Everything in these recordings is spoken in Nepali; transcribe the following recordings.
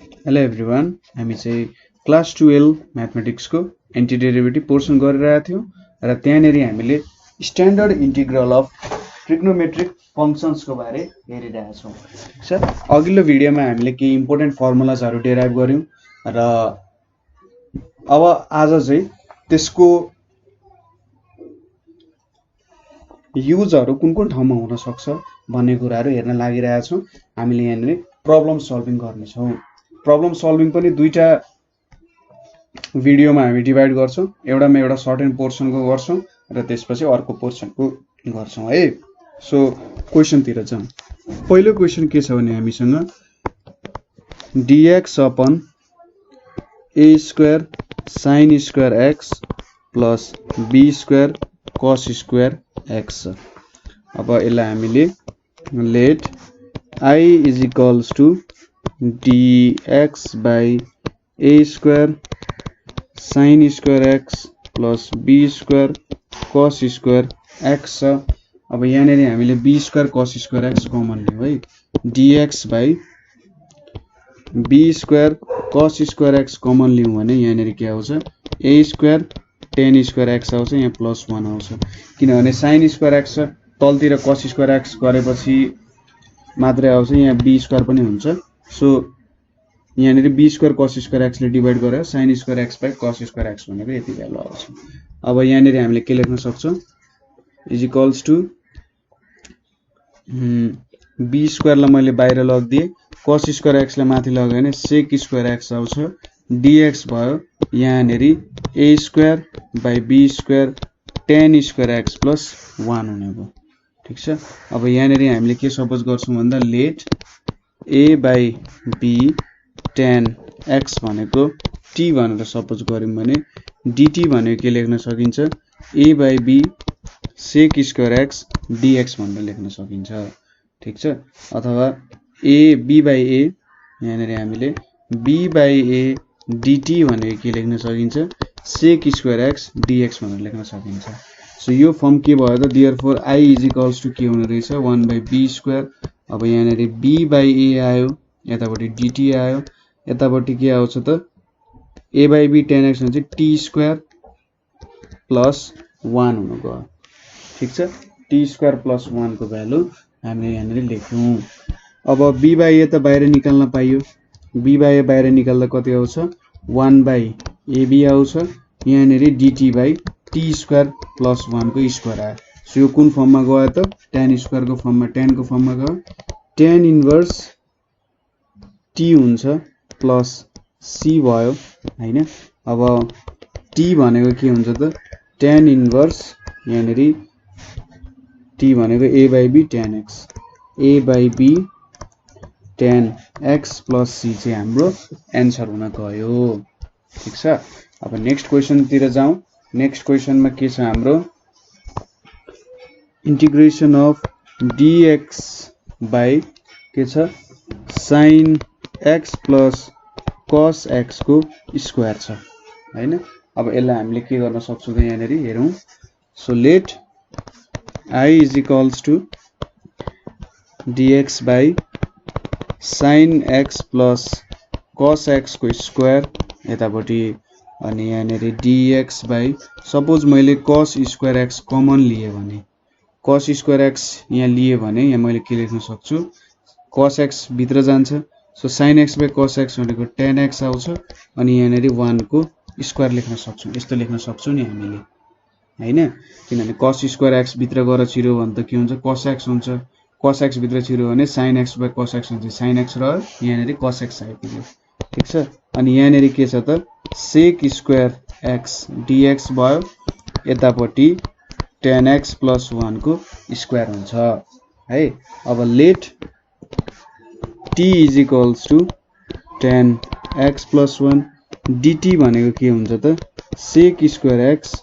हेलो एभ्रिवान, हामी चाहिँ क्लास 12 म्याथमेटिक्सको एन्टिडेरिभेटिभ पोर्सन गरिरहेका थियौँ र त्यहाँनेरि हामीले स्ट्यान्डर्ड इन्टिग्रल अफ ट्रिग्नोमेट्रिक फङ्सन्सको बारे हेरिरहेका छौँ। ठिक छ, अघिल्लो भिडियोमा हामीले केही इम्पोर्टेन्ट फर्मुलाजहरू डेराइभ गऱ्यौँ र अब आज चाहिँ त्यसको युजहरू कुन कुन ठाउँमा हुन सक्छ भन्ने कुराहरू हेर्न लागिरहेका छौँ। हामीले यहाँनिर प्रब्लम सल्भिङ गर्नेछौँ। प्रब्लम सल्भिङ पनि दुईटा भिडियोमा हामी डिभाइड गर्छौँ। एउटामा एउटा सर्ट एन्ड पोर्सनको गर्छौँ र त्यसपछि अर्को पोर्सनको गर्छौँ है। सो क्वेसनतिर जाउँ। पहिलो क्वेसन के छ भने हामीसँग dx अपन a square sin square x plus b square cos square x। अब यसलाई हामीले let I is equals to dx by a square sin square x plus b square cos square x छ। अब यहाँनिर हामीले b square cos square x common लियौँ है। dx by b square cos square x common लियौँ भने यहाँनिर के आउँछ, a square tan square x आउँछ, यहाँ प्लस 1 आउँछ। किनभने sin स्क्वायर x छ, तलतिर cos स्क्वायर x गरेपछि मात्रै आउँछ, यहाँ b स्क्वायर पनि हुन्छ। सो यहाँनिर b square cos square x ले डिभाइड गरेर sin square x by cos square x भनेको यति भ्यालु आउँछ। अब यहाँनिर हामीले के लेख्न सक्छौँ, इज इक्वल्स टु b स्क्वायरलाई मैले बाहिर लगिदिएँ, cos स्क्वायर x लाई माथि लगायो भने sec स्क्वायर x आउँछ, dx भयो यहाँनिर a square by b square tan square x plus 1 हुने भयो। ठिक छ, अब यहाँनिर हामीले के सपोज गर्छौँ भन्दा let a by b tan x भनेको t भनेर सपोज गऱ्यौँ भने dt भनेको के लेख्न सकिन्छ, a by b sec square x dx भनेर लेख्न सकिन्छ। ठिक छ, अथवा b बाइ a यहाँनिर हामीले b बाइ a dt भनेको के लेख्न सकिन्छ, sec स्क्वायर x dx भनेर लेख्न सकिन्छ। सो यो फर्म के भयो त, therefore I is equals to के हुने रहेछ, 1 बाइ b स्क्वायर। अब यहाँनिर b बाइ a आयो, यतापट्टि dt आयो, यतापट्टि के आउँछ त, a by b tan x भने चाहिँ t स्क्वायर प्लस 1 हुनु गयो। ठिक छ, t स्क्वायर प्लस 1 को भ्यालु हामीले यहाँनिर लेख्यौँ। अब b बाइ a त बाहिर निकाल्न पाइयो, b बाइ a बाहिर निकाल्दा कति आउँछ, 1 बाइ ab आउँछ, यहाँनिर dt by t square plus 1 को स्क्वायर आयो। सो यो कुन फर्ममा गयो त, tan स्क्वायर को फर्ममा, tan को फर्ममा गयो, tan इन्भर्स t हुन्छ प्लस c भयो हैन। अब t भनेको के हुन्छ त, tan इन्भर्स यहाँनिर t भनेको a by b tan x, a by b tan x plus c चाहिँ हाम्रो एन्सर हुन गयो। ठिक छ, अब नेक्स्ट क्वेसन तिर जाउँ। नेक्स्ट क्वेसनमा के छ हाम्रो, इन्टिग्रेसन अफ dx बाइ के छ, sin x plus cos x को स्क्वायर छ हैन। अब यसलाई हामीले के गर्न सक्छौँ त, यहाँनिर हेरौँ। So let I is equals to dx by sin x plus cos x को स्क्वायर यतापट्टि, अनि यहाँनिर dx बाइ, सपोज मैले cos स्क्वायर x कमन लिए भने, cos स्क्वायर x यहाँ लिए भने यहाँ मैले के लेख्न सक्छु, cos x भित्र जान्छ, so sin x by cos x भनेको tan x आउँछ, अनि यहाँनिर 1 को स्क्वायर लेख्न सक्छौँ। यस्तो लेख्न सक्छौँ नि हामीले हैन, किनभने cos स्क्वायर x भित्र गएर छिर्यो भने त के हुन्छ, cos x हुन्छ, cos x भित्र छिर्यो भने sin x by cos x हुन्छ, sin x रह्यो, यहाँनिर cos x आइपुग्यो। ठिक छ, अनि यहाँनिर के छ त, sec स्क्वायर x dx भयो, यतापट्टि tan x प्लस 1 को स्क्वायर हुन्छ है। अब let t is equals to tan x plus 1 dt भनेको के हुन्छ त, sec स्क्वायर x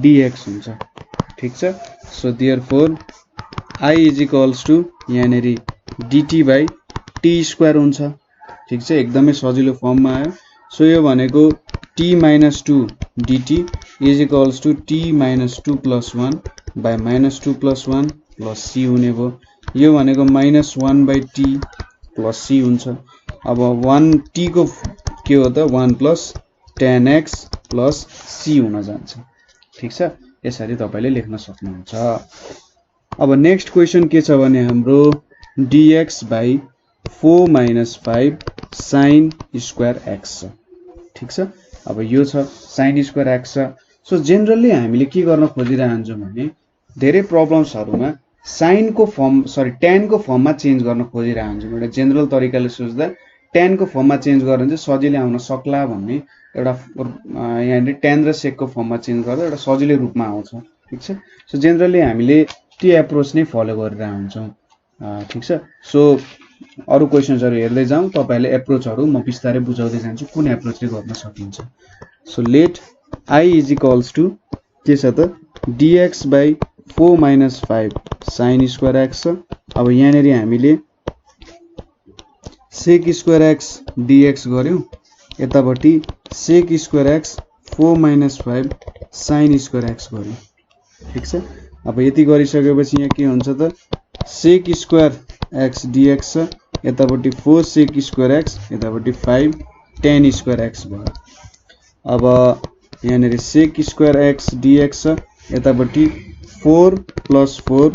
dx हुन्छ। ठिक छ, so therefore I is equals to यहाँनिर dt बाइ t स्क्वायर हुन्छ। ठिक छ, एकदमै सजिलो फर्ममा आयो। सो यो भनेको t minus 2 dt is equals to t minus 2 plus 1 by minus 2 plus 1 plus c हुने भयो। यो भनेको minus 1 by t plus c हुन्छ। अब 1t को के हो त 1 + tan x + c हुन जान्छ। ठीक छ, यसरी तपाईले लेख्न सक्नुहुन्छ। अब नेक्स्ट क्वेशन के छ भने हाम्रो dx / 4 - 5 sin स्क्वायर x छ। ठीक छ, अब यो छ sin स्क्वायर x छ। सो जनरली हामीले के गर्न खोजिरहन्छौं भने धेरै प्रब्लम्सहरुमा sin को फर्म tan को फर्ममा चेन्ज गर्न खोजिरहन्छौं। एउटा जनरल तरिकाले सोच्दा tan को फर्ममा चेन्ज गर्न चाहिँ सजिलै आउन सक्ला भन्ने एउटा यहाँ tan र sec को फर्ममा चेन्ज गर्दा एउटा सजिलै रूपमा आउँछ। ठीक छ, सो जनरली हामीले त्यो एप्रोच नै फलो गरिरहन्छौं। ठीक छ, सो अरु क्वेशन्सहरु हेर्दै जाउँ, तपाईहरुले एप्रोचहरु म बिस्तारै बुझाउँदै जान्छु कुन एप्रोचले गर्न सकिन्छ। सो लेट I = के छ त dx / 4 - 5 sin स्क्वायर x छ। अब यहाँनेरि हामीले sec स्क्वायर x dx गर्यौं, यतापट्टि sec square x 4 - 5 sin square x गर्यौं। ठीक छ, अब यति गरिसकेपछि यहाँ के हुन्छ त sec स्क्वायर x dx छ, यतापट्टि 4 sec स्क्वायर x, यतापट्टि 5 tan स्क्वायर x भयो। अब यहाँनेरि sec स्क्वायर x dx छ, यतापट्टि 4 + 4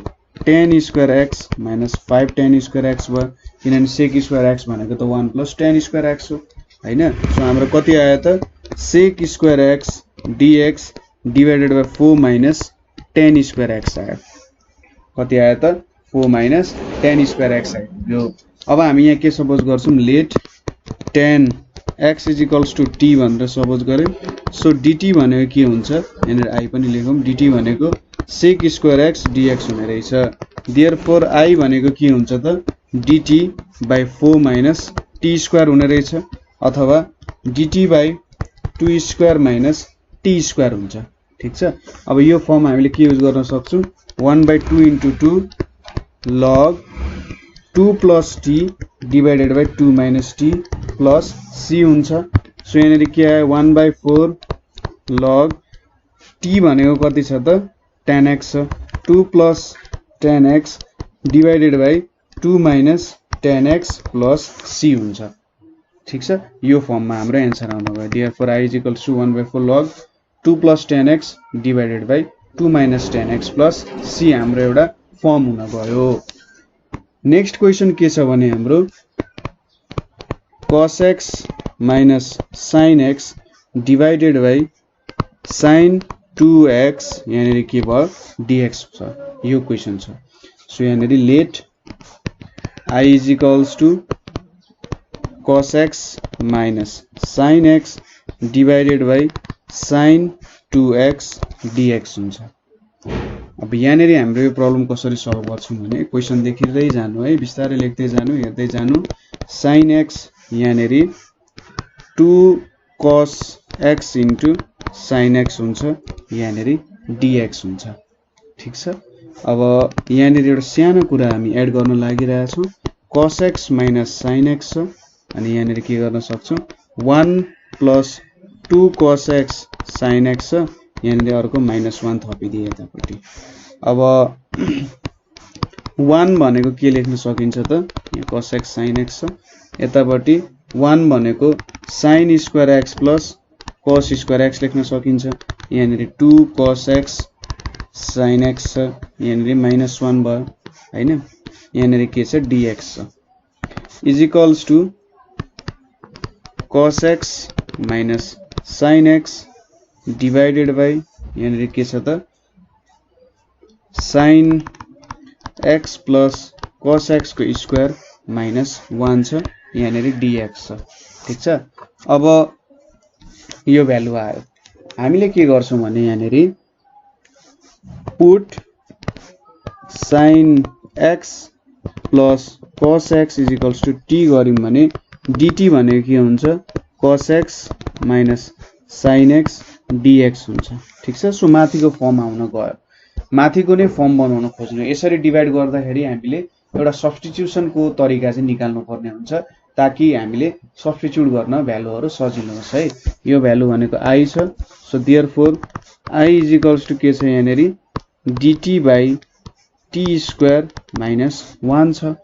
tan square x - 5 tan square x भयो, किनभने sec स्क्वायर x भनेको त 1 + tan स्क्वायर x हो हैन। सो हाम्रो कति आयो त sec square x dx / 4 - tan square x आयो। कति आयो त 4 - tan स्क्वायर x आयो। अब हामी यहाँ के सपोज गर्छौं लेट tan x = t भनेर सपोज गर्यौं। सो dt भनेको के हुन्छ यहाँनेर I पनि लेखौं, dt भनेको sec स्क्वायर x dx हुने रहेछ। देयरफोर I भनेको के हुन्छ त dt / 4 - t स्क्वायर हुने रहेछ, अथवा dt / 2 स्क्वायर - t स्क्वायर हुन्छ। ठीक छ, अब यो फर्म हामीले के युज गर्न सक्छौं 1/2 * 2 log 2 + t / 2 - t + c हुन्छ। सो यहाँनेरि के आयो 1/4 log t भनेको कति छ त tan x छ, 2 + tan x / 2 - tan x + c हुन्छ। ठीक छ, यो फर्ममा हाम्रो एन्सर आउन गयो। Therefore I = 1/4 log 2 + tan x / 2 - tan x + c हाम्रो एउटा फर्म हुन गयो। नेक्स्ट क्वेशन के छ भने हाम्रो cos x - sin x / sin 2x यहाँनेरि के भयो dx छ, यो क्वेशन छ। सो यहाँनेरि late I = cos x - sin x / sin 2x dx हुन्छ। अब यहाँनेरि हाम्रो यो प्रब्लम कसरी सल्भ गर्छौं भने क्वेशन देखिदै जानु है, बिस्तारै लेख्दै जानु, हेर्दै जानु। sin x यहाँनेरि 2 cos x * sin x हुन्छ, यहाँनेरि dx हुन्छ। ठीक छ, अब यहाँनेरि एउटा सानो कुरा हामी एड गर्न लागिरहेछौं, cos x - sin x छ, अनि यहाँनेरि के गर्न सक्छौं 1 + 2 cos x sin x छ, यहाँनेरि अर्को -1 थपिदिए यतापट्टि। अब 1 भनेको के लेख्न सकिन्छ त यहाँ cos x sin x छ, यतापट्टि 1 भनेको sin square x + cos square x लेख्न सकिन्छ, यहाँनेरि 2 cos x sin x छ, यहाँनेरि -1 भयो हैन। यहाँनेरि के छ dx छ = cos x - sin x / यहाँनेरि के छ त sin x + cos x को स्क्वायर -1 छ, यहाँनेरि dx छ। ठीक छ, अब यो भ्यालु आयो। हामीले के गर्छौं भने यहाँनेरि put sin x + cos x = t गर्यौं भने dt भनेको के हुन्छ cos x - sin x dx हुन्छ। ठीक छ, सो माथिको फर्म आउन गयो, माथिको नै फर्म बनाउन खोज्नु। यसरी डिभाइड गर्दाखेरि हामीले एउटा सब्स्टिट्युसन को तरिका चाहिँ निकाल्नु पर्ने हुन्छ, ताकि हामीले सब्स्टिट्युट गर्न भ्यालुहरु सजिलो होस् है। यो भ्यालु भनेको I छ, सो देयरफोर I = के छ यहाँनेरि dt / t स्क्वायर -1 छ।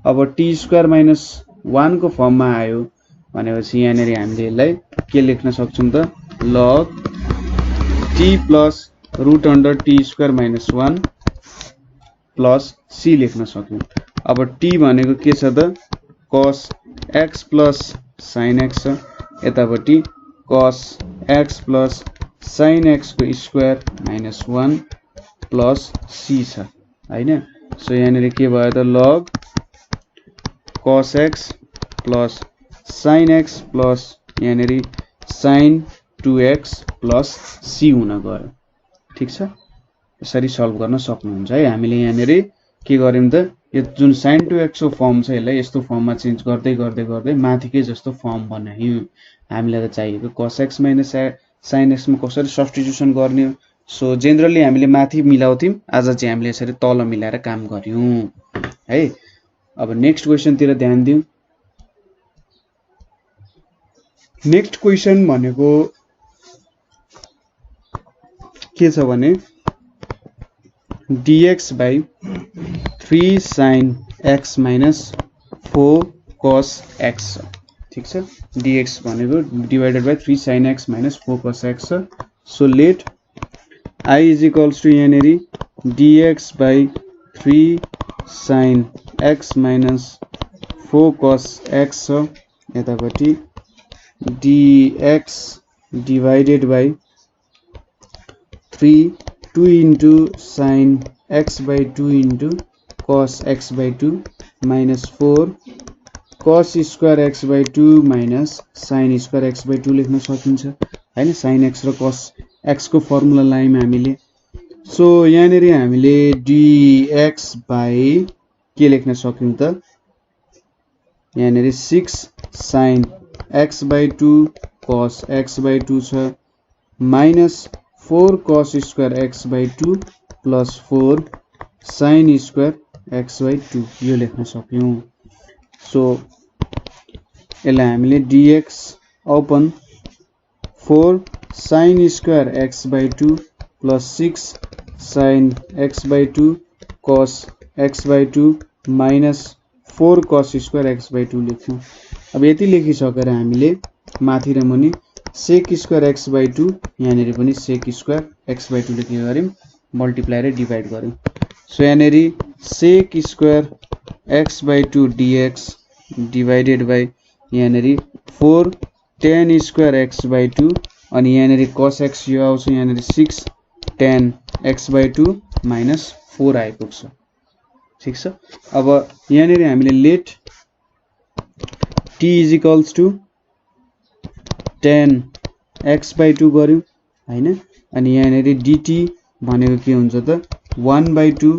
अब t स्क्वायर 1 को फर्ममा आयो भनेपछि यहाँनेरि हामीले यसलाई के लेख्न सक्छौं त log t plus root under t square minus 1 plus c लेख्न सक्यौं। अब t भनेको के छ त cos x plus sin x छ, यतापट्टि cos x plus sin x को स्क्वायर minus 1 plus c छ हैन। सो यहाँनेरि के भयो त log cos x plus sin x plus यहाँनेरि sin 2x plus c हुन गयो। ठीक छ, यसरी सल्भ गर्न सक्नुहुन्छ है। हामीले यहाँनेरि के गर्यौं त यो जुन sin 2x को फर्म छ यसलाई यस्तो फर्ममा चेन्ज गर्दै गर्दै गर्दै माथिकै जस्तो फर्म बनायौं। हामीलाई त चाहिएको cos x minus sin x मा कसरी सब्स्टिट्युसन गर्ने हो। सो जेनरली हामीले माथि मिलाउँथ्यौं, आज चाहिँ हामीले यसरी तल मिलाएर काम गर्यौं है। अब नेक्स्ट क्वेशन तिर ध्यान दिउँ। नेक्स्ट क्वेशन भनेको के छ भने dx by 3 sin x minus 4 cos x। ठीक छ, dx भनेको divided by 3 sin x minus 4 cos x। so let I is equals to यहाँनेरि dx by 3 sin x minus 4 cos x यतापट्टि dx divided by 3 2 into sin x by 2 into cos x by 2 minus 4 cos square x by 2 minus sin square x by 2 लेख्न सकिन्छ हैन। sin x र cos x को फर्मुला लायौं हामीले। सो यहाँनेरि हामीले dx by के लेख्न सक्यौं त यहाँनेरि 6 sin x by 2 cos x by 2 छ minus 4 cos square x by 2 plus 4 sin square x by 2 यो लेख्न सक्यौं। सो यसलाई हामीले dx upon 4 sin square x by 2 plus 6 sin x by 2 cos x by 2 minus 4 cos square x by 2 लेख्यौं। अब यति लेखिसकेर हामीले माथि र मुनि sec square x by 2 यहाँनेरि पनि sec square x by 2 लेख्ने गर्यौं, मल्टिप्लाई र डिभाइड गर्यौं। सो यहाँनेरि sec square x by 2 dx divided by यहाँनेरि 4 tan square x by 2 अनि यहाँनेरि cos x यो आउँछ यहाँनेरि 6 tan x by 2 minus 4 आइपुग्छ। ठीक छ, अब यहाँनेरि हामीले late t is equals to tan x by 2 गर्यौं हैन। अनि यहाँनेरि dt भनेको के हुन्छ त 1 by 2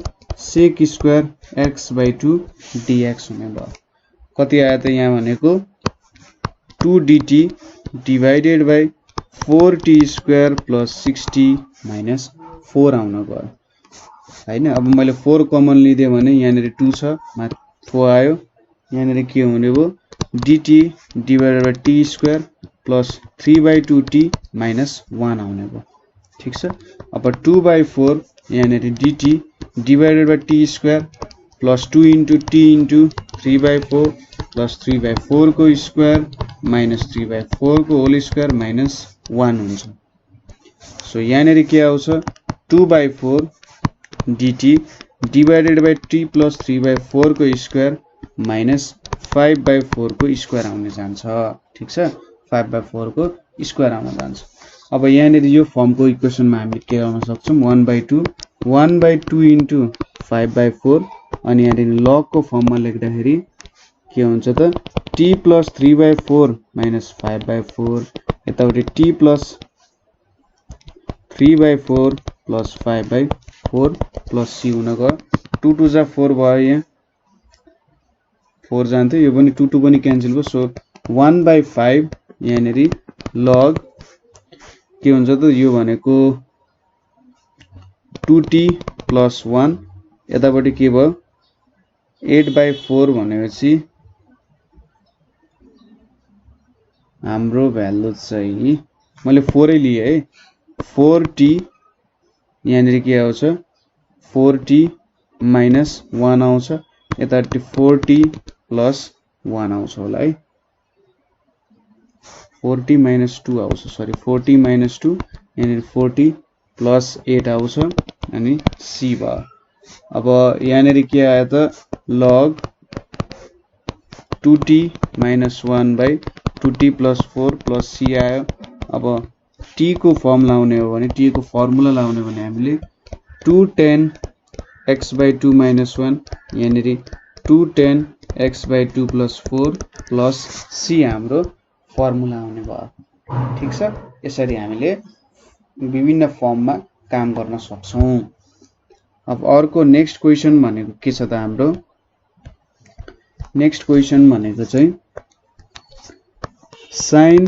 sec square x by 2 dx हुने भयो। कति आयो त यहाँ भनेको 2 dt divided by 4t square plus 6t minus 4 आउन गयो हैन। अब मैले 4 कमन लिदिए भने यहाँनेरि 2 छ, 4 आयो। यहाँनेरि के हुने भयो dt divided by t square plus 3 by 2t minus 1 आउने भयो। ठीक छ, अब 2 by 4 यहाँनेरि dt divided by t square plus 2 into t into 3 by 4 plus 3 by 4 को स्क्वायर minus 3 by 4 को होल स्क्वायर minus 1 हुन्छ। सो यहाँनेरि के आउँछ 2 by 4 dt divided by t plus 3 by 4 को स्क्वायर minus 5 by 4 को स्क्वायर आउने जान्छ। ठीक छ, 5 by 4 को स्क्वायर आउन जान्छ। अब यहाँनेरि यो फर्मको इक्वेसनमा हामी के गर्न सक्छौं 1 by 2 into 5 by 4 अनि यहाँनेरि log को फर्ममा लेख्दाखेरि के हुन्छ त t plus 3 by 4 minus 5 by 4 यताउति t plus 3 by 4 plus 5 by 4 plus c हुन गयो। 2 2 जा 4 भयो, यहाँ 4 जान्थ्यो, यो पनि 2 2 पनि क्यान्सल भयो। सो 1 by 5 यहाँनेरि log के हुन्छ त यो भनेको 2t plus 1 यतापट्टि के भयो 8 by 4 भनेपछि हाम्रो भ्यालु चाहिँ मैले 4 नै लिए है 4t यहाँनेरि के आउँछ 4t minus 1 आउँछ, यतापट्टि 4t plus 1 आउँछ होला है 40 minus 2 आउँछ सरी 40 minus 2 यहाँनिर 40 plus 8 आउँछ अनि c भयो अब यहाँनिर के आयो त log 2t minus 1 by 2t plus 4 plus c आयो अब t को फर्म लाउने हो भने t को फर्मुला लाउने हो भने हामीले 2 tan x by 2 minus 1 यहाँनिर 2 tan x by 2 plus 4 plus c हाम्रो फर्मुला आउने भयो ठीक छ यसरी हामीले विभिन्न फर्ममा काम गर्न सक्छौं अब अर्को नेक्स्ट क्वेशन भनेको के छ त हाम्रो नेक्स्ट क्वेशन भनेको चाहिँ sin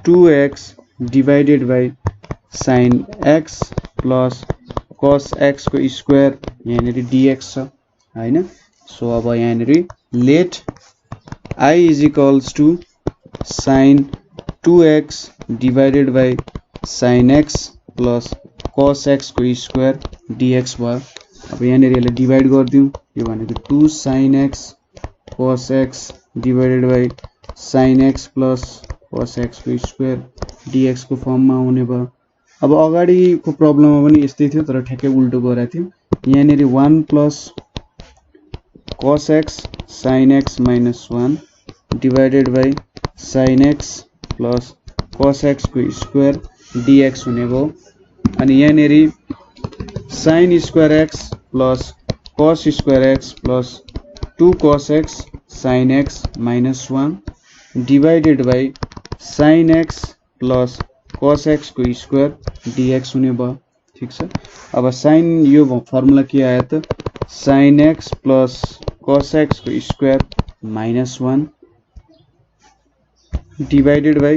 2x divided by sin x plus cos x को स्क्वायर यहाँनिर dx छ हैन सो अब यहाँनिर let I is equals to sin 2x divided by sin x plus cos x को स्क्वायर dx भयो अब यहाँनिर यसलाई डिवाइड गर्दियौ यो भनेको 2 sin x cos x divided by sin x plus cos x को स्क्वायर dx को फर्ममा आउने भयो अब अगाडिको प्रब्लममा पनि यस्तै थियो तर ठ्याक्कै उल्टो गरेको थियो यहाँनिर 1 plus cos x sin x minus 1 divided by sin x plus cos x को स्क्वायर dx हुने भयो अनि यहाँनिर sin square x plus cos square x plus 2 cos x sin x minus 1 divided by sin x plus cos x को स्क्वायर dx हुने भयो ठीक छ अब sin यो फर्मुला के आयो त sin x plus cos x को square minus 1 divided by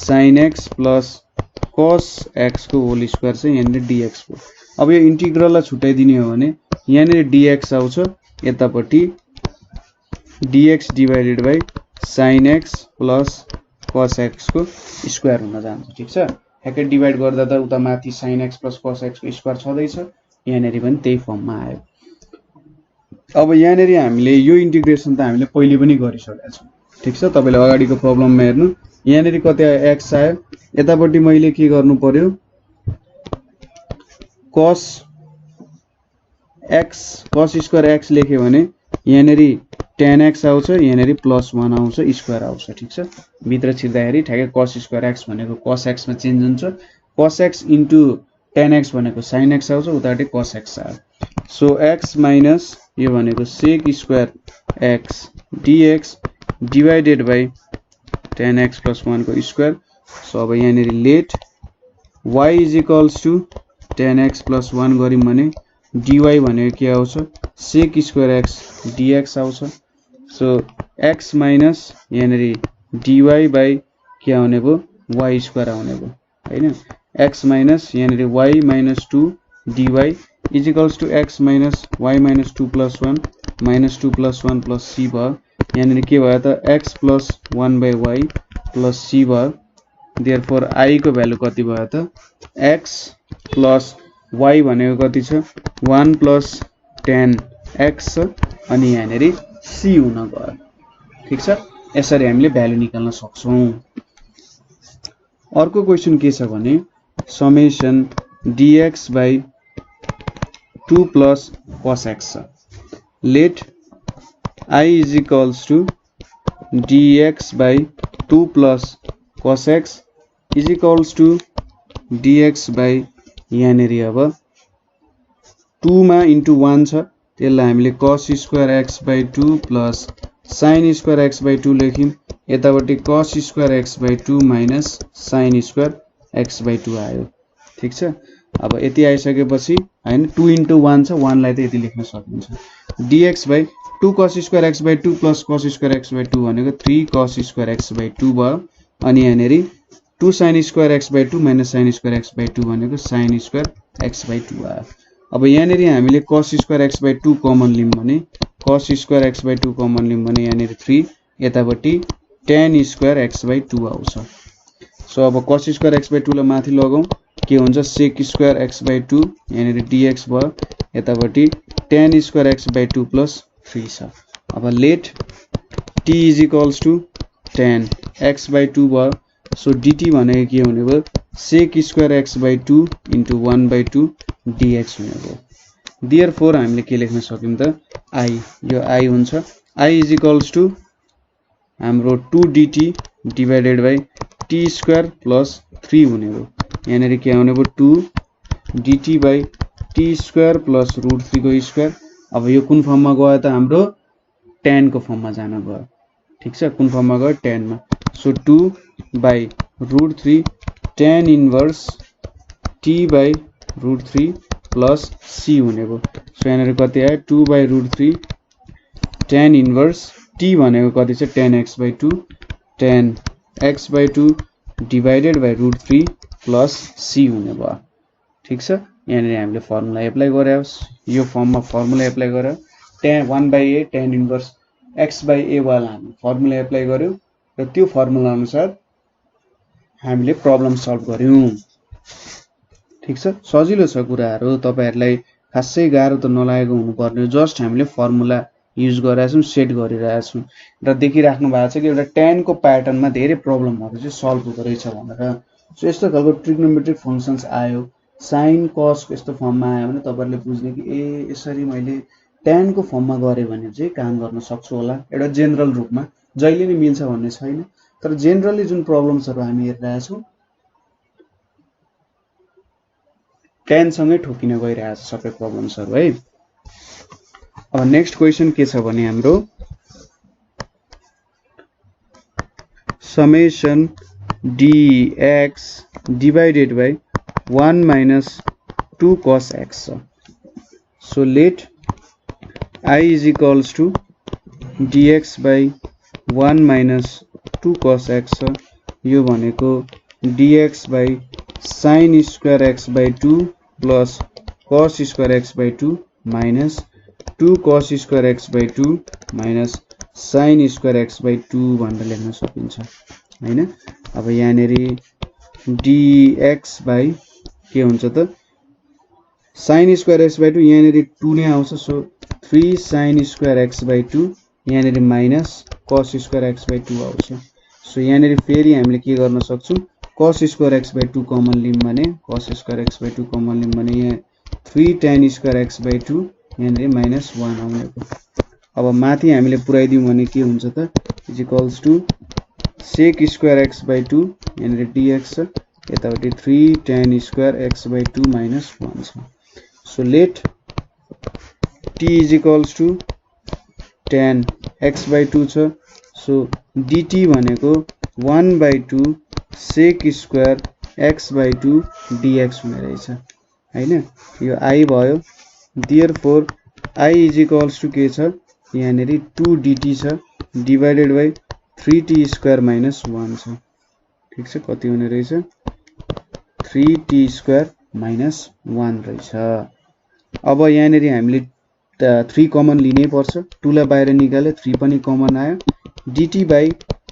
sin x plus cos x को होल स्क्वायर चाहिँ यहाँनिर dx को अब यो इन्टिग्रललाई छुटाइदिने हो भने यहाँनिर dx आउँछ यतापट्टि dx divided by sin x plus cos x को स्क्वायर हुन जान्छ ठीक छ ठ्याक्कै डिवाइड गर्दा त उता माथि sin x plus cos x को स्क्वायर छँदैछ यहाँनिर पनि त्यही फर्ममा आयो अब यहाँनिर हामीले यो इन्टिग्रेसन त हामीले पहिले पनि गरिसकेका छौं ठीक छ तपाईले अगाडिको प्रब्लममा हेर्नु यहाँनिर कति आयो x आयो यतापट्टि मैले के गर्नु पर्यो cos स्क्वायर x लेख्यो भने यहाँनिर tan x आउँछ यहाँनिर +1 आउँछ स्क्वायर आउँछ ठीक छ भित्र छिर्दाखेरि ठ्याक्कै cos स्क्वायर x भनेको cos x मा चेन्ज हुन्छ cos x into tan x भनेको sin x आउँछ उताबाट cos x आयो सो x minus यो भनेको sec square x dx divided by tan x plus 1 को स्क्वायर सो अब यहाँनिर let y is equals to tan x plus 1 गरिम भने dy भनेको के आउँछ sec स्क्वायर x dx आउँछ सो x minus यहाँनिर dy by के आउने भो y स्क्वायर आउने भो हैन x minus यहाँनिर y minus 2 dy is equals to x minus y minus 2 plus 1 minus 2 plus 1 plus c भयो यहाँनिर के भयो त x plus 1 by y plus c भयो therefore I को भ्यालु कति भयो त x plus y भनेको कति छ 1 plus tan x अनि यहाँनिर c हुन गयो ठीक छ यसरी हामीले भ्यालु निकाल्न सक्छौं अर्को क्वेशन के छ भने summation dx by 2 plus cos x let I is equals to dx by 2 plus cos x is equals to dx by यहाँनिर अब 2 मा into 1 छ त्यसलाई हामीले cos square x by 2 plus sin square x by 2 लेख्यौं यतापट्टि cos square x by 2 minus sin square x by 2 आयो ठीक छ अब यति आइसकेपछि हैन 2 into 1 छ 1 लाई त यति लेख्न सकिन्छ dx by 2 cos square x by 2 plus cos square x by 2 भनेको 3 cos square x by 2 भयो अनि यहाँनिर 2 sin square x by 2 minus sin square x by 2 भनेको sin square x by 2 आयो अब यहाँनिर हामीले cos square x by 2 common लियौं भने cos square x by 2 common लियौं भने यहाँनिर 3 यतापट्टि tan square x by 2 आउँछ सो अब cos square x by 2 लाई माथि लगाउँ के हुन्छ sec square x by 2 यहाँनिर dx भयो यतापट्टि tan square x by 2 plus 3 छ अब let t is equals to tan x by 2 भयो सो dt भनेको के हुने भयो sec square x by 2 into 1 by 2 dx हुने भयो देयरफोर हामीले के लेख्न सक्यौं त I यो I हुन्छ I इज इक्वल्स टु हाम्रो 2 dt divided by t square plus 3 हुने भयो यहाँनेरि के आउने भयो 2 dt by t square plus √3 को स्क्वायर अब यो कुन फर्ममा गयो त हाम्रो tan को फर्ममा जान गयो ठीक छ कुन फर्ममा गयो tan मा so 2 by √3 tan inverse t by √3 plus c हुने भयो सो यहाँनेरि कति आयो 2 बाइ √3 tan इन्भर्स t भनेको कति छ tan x by 2 tan x by 2 divided by √3 plus c हुने भयो ठीक छ यहाँनेरि हामीले फर्मुला एप्लाई गरायोस् यो फर्ममा फर्मुला एप्लाई गरे tan 1/a tan inverse x by a वाला हामी फर्मुला एप्लाई गर्यौं र त्यो फर्मुला अनुसार हामीले प्रब्लम सल्भ गर्यौं ठीक छ सजिलो छ कुराहरु तपाईहरुलाई खासै गाह्रो त नलागेको हुनुपर्ने जस्ट हामीले फर्मुला युज गरिरहेछौं सेट गरिरहेछौं र देखिराख्नु भएको छ कि एउटा tan को प्याटर्नमा धेरै प्रब्लमहरु चाहिँ सल्भ हुँदै रहेछ भनेर सो यस्तो खालको ट्रिग्नोमेट्रिक फंक्शन्स आयो sin cos को यस्तो फर्ममा आयो भने तपाईहरुले बुझ्ने कि ए यसरी मैले tan को फर्ममा गरे भने चाहिँ काम गर्न सक्छु होला एउटा जनरल रूपमा जहिले नि मिल्छ भन्ने छैन तर जनरली जुन प्रब्लम्सहरु हामी हेरिरहेछौं tan सँगै ठोकिन गइरहेछ सबै प्रब्लम्सहरु है अब नेक्स्ट क्वेशन के छ भने हाम्रो summation dx divided by 1 minus 2 cos x so let I is equals to dx by 1 minus 2 cos x यो भनेको dx by sin square x by 2 plus cos square x by 2 minus 2 cos square x by 2 minus sin square x by 2 भनेर लेख्न सकिन्छ हैन अब यहाँनेरि dx by के हुन्छ त sin square x by 2 यहाँनेरि 2 नै आउँछ so 3 sin square x by 2 यहाँनेरि minus cos square x by 2 आउँछ सो यहाँनेरि फेरि हामीले के गर्न सक्छौं cos square x by 2 common लियौं भने cos square x by 2 common लियौं भने यहाँ 3 tan square x by 2 यहाँनेरि माइनस 1 आउने भयो अब माथि हामीले पुर्याइदियौं भने के हुन्छ त is equals to sec square x by 2 यहाँनेरि dx छ यतापटि 3 tan square x by 2 minus 1 छ so let t is equals to tan x by 2 छ so dt भनेको 1 by 2 sec square x by 2 dx हुने रहेछ हैन यो I भयो therefore I is equals to के छ यहाँनेरि 2 dt छ divided by 3t square minus 1 छ ठीक छ कति हुने रहेछ 3t square minus 1 रहेछ अब यहाँनेरि हामीले 3 कमन लिनै पर्छ 2 लाई बाहिर निकाले 3 पनि कमन आयो dt by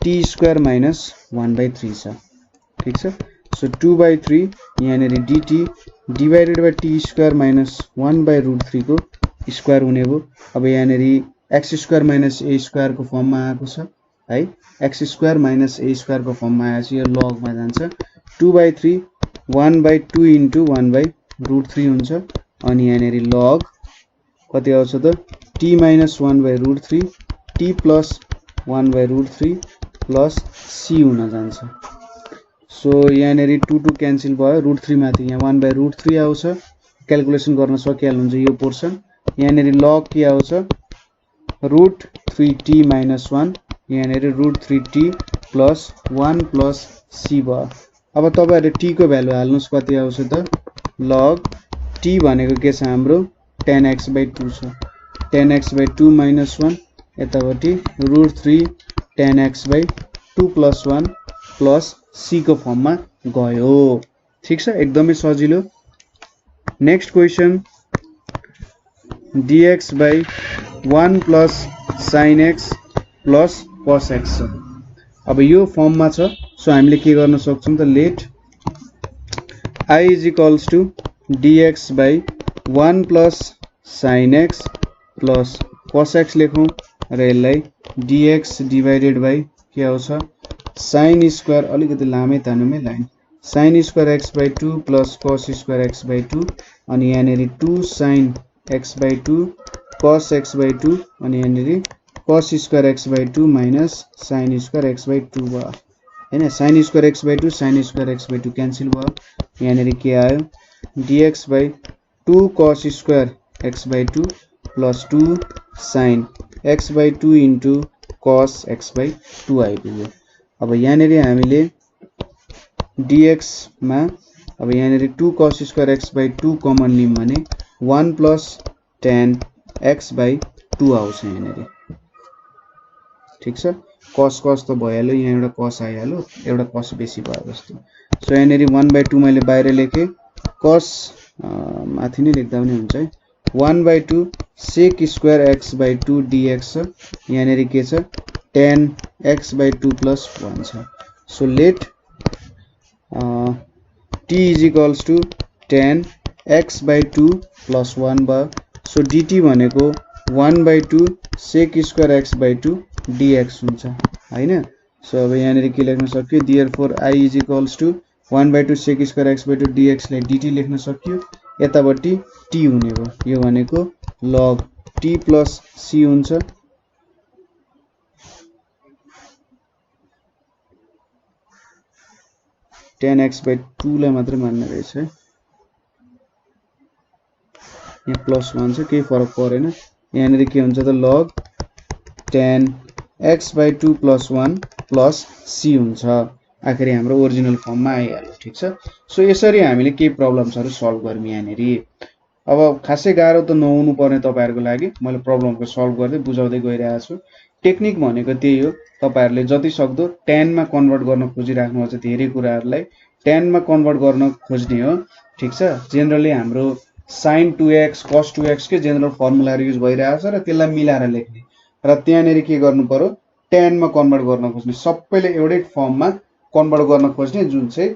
t square minus 1/3 छ ठीक छ सो 2/3 यहाँनेरि dt divided by t square minus 1/√3 को स्क्वायर हुने भयो अब यहाँनेरि x square minus a square को फर्ममा आएको छ है x square minus a square को फर्ममा आएछ यो log मा जान्छ 2/3 1/2 into 1/√3 हुन्छ अनि यहाँनेरि log कति आउँछ त t minus 1/√3 t plus 1/√3 plus c हुन जान्छ सो यहाँनेरि 2 2 क्यान्सल भयो √3 माथि यहाँ 1/√3 आउँछ क्याल्कुलेसन गर्न सकिहाल्नुहुन्छ यो पोर्सन यहाँनेरि log के आउँछ √3t minus 1 यहाँनेरि √3t plus 1 plus c भयो अब तपाईहरुले t को भ्यालु हाल्नुस् कति आउँछ त log t भनेको के छ हाम्रो tan x by 2 छ tan x by 2 minus 1 यतापटि √3 tan x by 2 plus 1 plus c को फर्ममा गयो ठीक छ एकदमै सजिलो next question dx by 1 plus sin x plus cos x अब यो फर्ममा छ सो हामीले के गर्न सक्छौं त late I is equals to dx by 1 plus sin x plus cos x लेखौं र यसलाई dx डिवाइडेड बाई के आउँछ sin स्क्वायर अलिकति लामै तानुमै line sin square x by 2 plus cos square x by 2 अनि यहाँनेरि 2 sin x by 2 cos x by 2 अनि यहाँनेरि cos square x by 2 minus sin square x by 2 भयो हैन sin square x by 2 sin square x by 2 cancel भयो यहाँनेरि के आयो dx by 2 cos square x by 2 plus 2 sin x by 2 into cos x by 2 आइपुग्यो अब यहाँनेरि हामीले dx मा अब यहाँनेरि 2 cos square x by 2 common लियौं भने 1 प्लस tan x बाई 2 आउँछ यहाँनेरि ठीक छ cos cos त भइहाल्यो यहाँ एउटा cos आइहाल्यो एउटा cos बेसी भयो जस्तो सो यहाँनेरि 1 बाई 2 मैले बाहिर लेखे cos माथि नै लेख्दा पनि हुन्छ है 1 by 2 sec square x by 2 dx छ यहाँनेरि के छ tan x बाई 2 प्लस 1 छ so let t is equals to tan x by 2 plus 1 भयो सो dt भनेको 1 by 2 sec square x by 2 dx हुन्छ हैन सो अब यहाँनेरि के लेख्न सक्यो therefore I is equals to 1 by 2 sec square x by 2 dx लाई dt लेख्न सक्यो यतापट्टि t हुने भयो यो भनेको log t प्लस c हुन्छ tan x बाई 2 लाई मात्र मान्ने रहेछ है यहाँ प्लस 1 छ केही फरक परेन यहाँनेरि के हुन्छ त log tan x by 2 plus 1 plus c हुन्छ आखिर हाम्रो ओरिजिनल फर्ममा आइहाल्यो ठीक छ सो यसरी हामीले केही प्रब्लम्सहरु सल्भ गर्मी यहाँनेरि अब खासै गाह्रो त नहुनु पर्ने तपाईहरुको लागि मैले प्रब्लमको सल्भ गर्दै बुझाउँदै गइरहेको छु टेक्निक भनेको त्यही हो तपाईहरुले जति सक्दो tan मा कन्भर्ट गर्न खोजिराख्नु छ धेरै कुराहरुलाई tan मा कन्भर्ट गर्न खोज्ने हो ठीक छ जेनरली हाम्रो sin 2x cos 2x के जेनरल फर्मुलाहरु युज भइरहेको छ र त्यसलाई मिलाएर लेख्ने र त्यहाँनेरि के गर्नु पर्यो tan मा कन्भर्ट गर्न खोज्ने सबैले एउटै फर्ममा कन्भर्ट गर्न खोज्ने जुन चाहिँ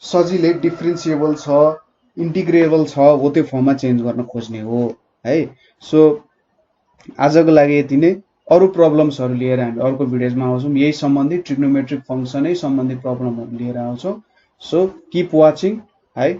सजिलै डिफरेन्शिएबल छ इन्टिग्रेबल छ हो त्यो फर्ममा चेन्ज गर्न खोज्ने हो है सो आजको लागि यति नै अरु प्रब्लम्सहरु लिएर हामी अर्को भिडियोमा आउँछौं यही सम्बन्धी ट्रिग्नोमेट्रिक फंक्सनै सम्बन्धी प्रब्लमहरु लिएर आउँछौं सो कीप वाचिङ है